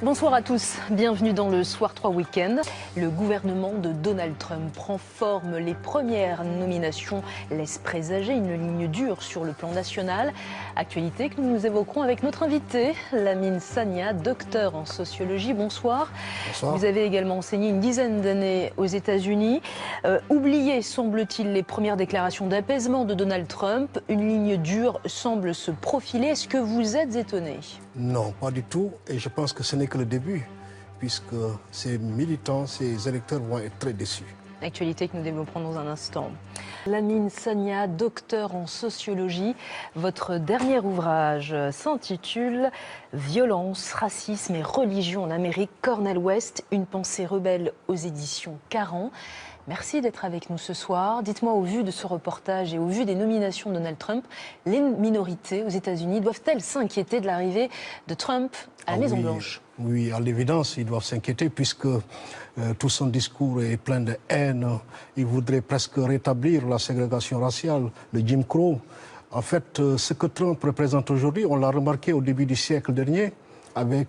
Bonsoir à tous, bienvenue dans le Soir 3 Week-end. Le gouvernement de Donald Trump prend forme. Les premières nominations laissent présager une ligne dure sur le plan national. Actualité que nous évoquerons avec notre invité, Lamine Sania, docteur en sociologie. Bonsoir. Bonsoir. Vous avez également enseigné une dizaine d'années aux États-Unis. Oubliez, semble-t-il, les premières déclarations d'apaisement de Donald Trump. Une ligne dure semble se profiler. Est-ce que vous êtes étonné ? Non, pas du tout. Et je pense que ce n'est que le début, puisque ces militants, ces électeurs vont être très déçus. Actualité que nous développerons dans un instant. Lamine Sania, docteur en sociologie. Votre dernier ouvrage s'intitule « Violence, racisme et religion en Amérique, Cornel West, une pensée rebelle aux éditions Caran ». Merci d'être avec nous ce soir. Dites-moi, au vu de ce reportage et au vu des nominations de Donald Trump, les minorités aux États-Unis doivent-elles s'inquiéter de l'arrivée de Trump à la Maison-Blanche ? Oui, à l'évidence, ils doivent s'inquiéter puisque tout son discours est plein de haine. Il voudrait presque rétablir la ségrégation raciale, le Jim Crow. En fait, ce que Trump représente aujourd'hui, on l'a remarqué au début du siècle dernier avec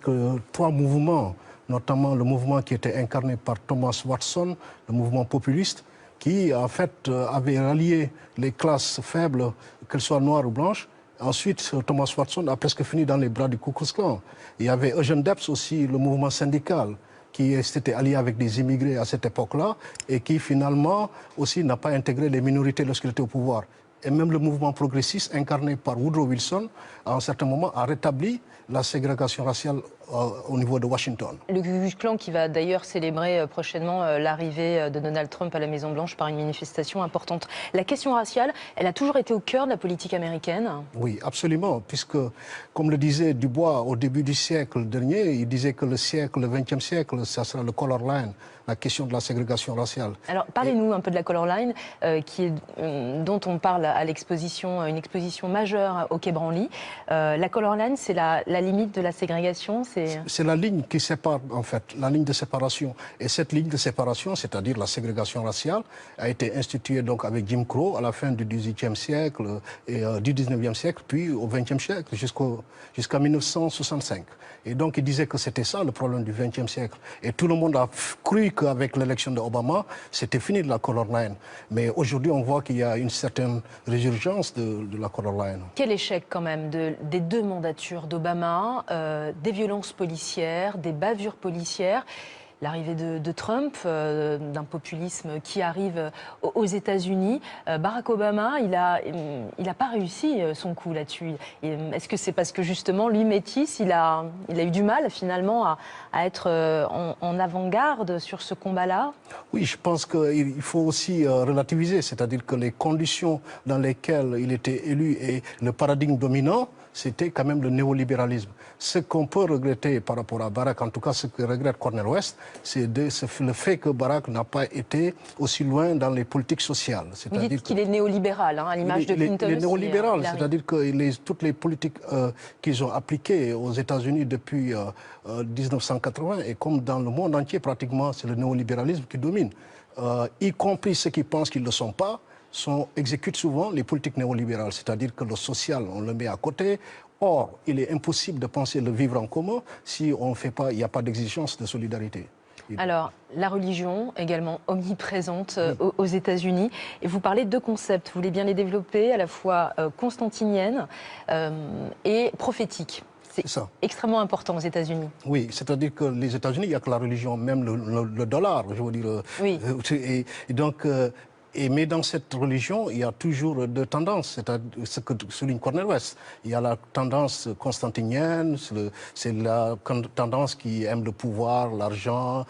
trois mouvements, notamment le mouvement qui était incarné par Thomas Watson, le mouvement populiste, qui en fait avait rallié les classes faibles, qu'elles soient noires ou blanches. Ensuite, Thomas Watson a presque fini dans les bras du Ku Klux Klan. Il y avait Eugene Debs aussi, le mouvement syndical, qui s'était allié avec des immigrés à cette époque-là et qui finalement aussi n'a pas intégré les minorités lorsqu'il était au pouvoir. Et même le mouvement progressiste incarné par Woodrow Wilson, à un certain moment, a rétabli la ségrégation raciale au niveau de Washington. Le Ku Klux Klan qui va d'ailleurs célébrer prochainement l'arrivée de Donald Trump à la Maison-Blanche par une manifestation importante. La question raciale, elle a toujours été au cœur de la politique américaine ? Oui, absolument, puisque, comme le disait Dubois au début du siècle dernier, il disait que le XXe siècle, ça sera le color line, la question de la ségrégation raciale. Alors, parlez-nous un peu de la color line, dont on parle à l'exposition, une exposition majeure au Quai Branly. La color line, c'est la limite de la ségrégation. C'est la ligne qui sépare, en fait, la ligne de séparation. Et cette ligne de séparation, c'est-à-dire la ségrégation raciale, a été instituée donc avec Jim Crow à la fin du XVIIIe siècle et du XIXe siècle, puis au XXe siècle jusqu'à 1965. Et donc il disait que c'était ça le problème du XXe siècle. Et tout le monde a cru qu'avec l'élection d'Obama, c'était fini de la color line. Mais aujourd'hui, on voit qu'il y a une certaine résurgence de la color line. Quel échec quand même des deux mandatures d'Obama, des violences policières, des bavures policières, l'arrivée de Trump, d'un populisme qui arrive aux États-Unis. Barack Obama, il a pas réussi son coup là-dessus. Est-ce que c'est parce que justement, lui, métis, il a eu du mal finalement à être en avant-garde sur ce combat-là? Oui, je pense qu'il faut aussi relativiser, c'est-à-dire que les conditions dans lesquelles il était élu et le paradigme dominant, c'était quand même le néolibéralisme. Ce qu'on peut regretter par rapport à Barack, en tout cas ce que regrette Cornel West, c'est le fait que Barack n'a pas été aussi loin dans les politiques sociales. Vous dites qu'il est néolibéral, hein, à l'image de Clinton. Il est néolibéral, c'est-à-dire que toutes les politiques qu'ils ont appliquées aux États-Unis depuis 1980, et comme dans le monde entier pratiquement, c'est le néolibéralisme qui domine, y compris ceux qui pensent qu'ils ne le sont pas, exécutent souvent les politiques néolibérales, c'est-à-dire que le social, on le met à côté. Or, il est impossible de penser le vivre en commun si on ne fait pas, il n'y a pas d'exigence de solidarité. Alors, la religion, également omniprésente aux États-Unis. Et vous parlez de deux concepts, vous voulez bien les développer, à la fois constantinienne et prophétique. C'est extrêmement important aux États-Unis. Oui, c'est-à-dire que les États-Unis, il n'y a que la religion, même le dollar, je veux dire. Oui. Et donc... mais dans cette religion, il y a toujours deux tendances, c'est-à-dire ce que souligne Cornel West. Il y a la tendance constantinienne, c'est la tendance qui aime le pouvoir, l'argent,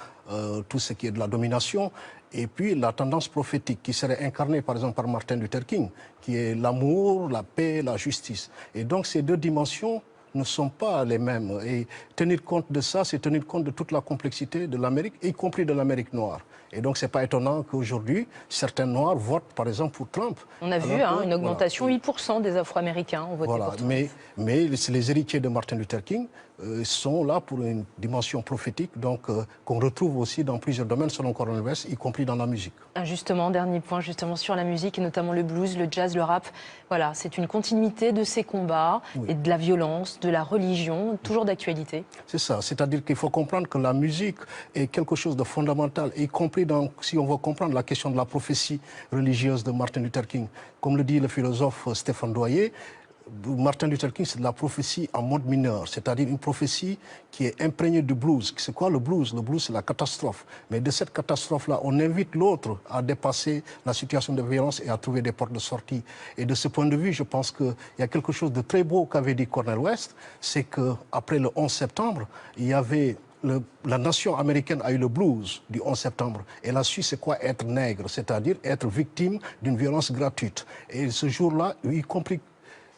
tout ce qui est de la domination. Et puis la tendance prophétique qui serait incarnée par exemple par Martin Luther King, qui est l'amour, la paix, la justice. Et donc ces deux dimensions ne sont pas les mêmes. Et tenir compte de ça, c'est tenir compte de toute la complexité de l'Amérique, y compris de l'Amérique noire. Et donc, ce n'est pas étonnant qu'aujourd'hui, certains Noirs votent, par exemple, pour Trump. On a vu une augmentation, 8% des Afro-Américains ont voté pour Trump. Mais c'est les héritiers de Martin Luther King sont là pour une dimension prophétique, donc qu'on retrouve aussi dans plusieurs domaines selon Cornel West, y compris dans la musique. Justement, dernier point justement sur la musique, et notamment le blues, le jazz, le rap. Voilà, c'est une continuité de ces combats et de la violence, de la religion, toujours d'actualité. C'est ça, c'est-à-dire qu'il faut comprendre que la musique est quelque chose de fondamental, y compris si on veut comprendre la question de la prophétie religieuse de Martin Luther King. Comme le dit le philosophe Stéphane Doyer, Martin Luther King, c'est de la prophétie en mode mineur, c'est-à-dire une prophétie qui est imprégnée du blues. C'est quoi le blues? Le blues, c'est la catastrophe. Mais de cette catastrophe-là, on invite l'autre à dépasser la situation de violence et à trouver des portes de sortie. Et de ce point de vue, je pense qu'il y a quelque chose de très beau qu'avait dit Cornel West, c'est qu'après le 11 septembre, il y avait la nation américaine a eu le blues du 11 septembre. Et la Suisse, c'est quoi être nègre? C'est-à-dire être victime d'une violence gratuite. Et ce jour-là, y compris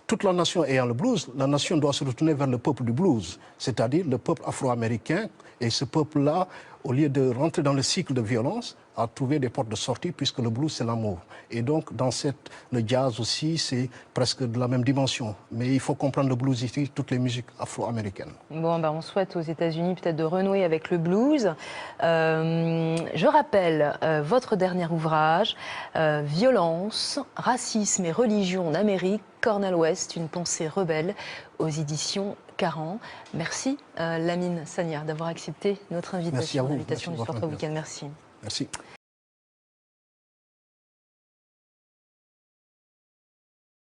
toute la nation ayant le blues, la nation doit se retourner vers le peuple du blues, c'est-à-dire le peuple afro-américain. Et ce peuple-là, au lieu de rentrer dans le cycle de violence, a trouvé des portes de sortie, puisque le blues, c'est l'amour. Et donc, le jazz aussi, c'est presque de la même dimension. Mais il faut comprendre le blues ici, toutes les musiques afro-américaines. Bon, on souhaite aux États-Unis peut-être de renouer avec le blues. Je rappelle votre dernier ouvrage, Violence, racisme et religion en Amérique, Cornel West, une pensée rebelle, aux éditions Caran. Merci Lamine Sagna d'avoir accepté notre invitation, l'invitation du Soir Week-end. Merci. Merci.